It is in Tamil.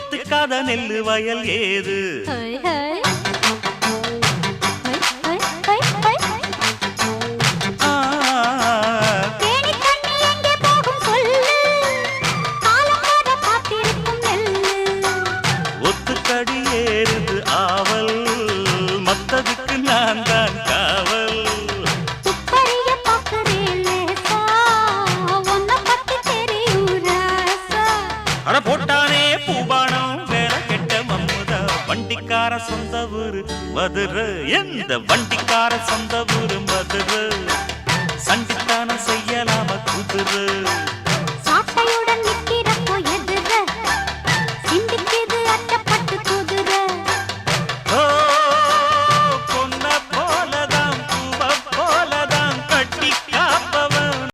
எத்துக்காத நெல்லு வயல் ஏது ஒத்துக்கடி ஏறுது ஆவல் மத்ததுக்கு நான் தான் காவல் அட போட்டானே பூபானம் வேலை கெட்ட மம்முதா வண்டிக்கார சொந்த ஊரு மதுரை எந்த வண்டிக்கார சொந்த ஊரு மதுரை சண்டித்தானம் செய்யலாம குதிரை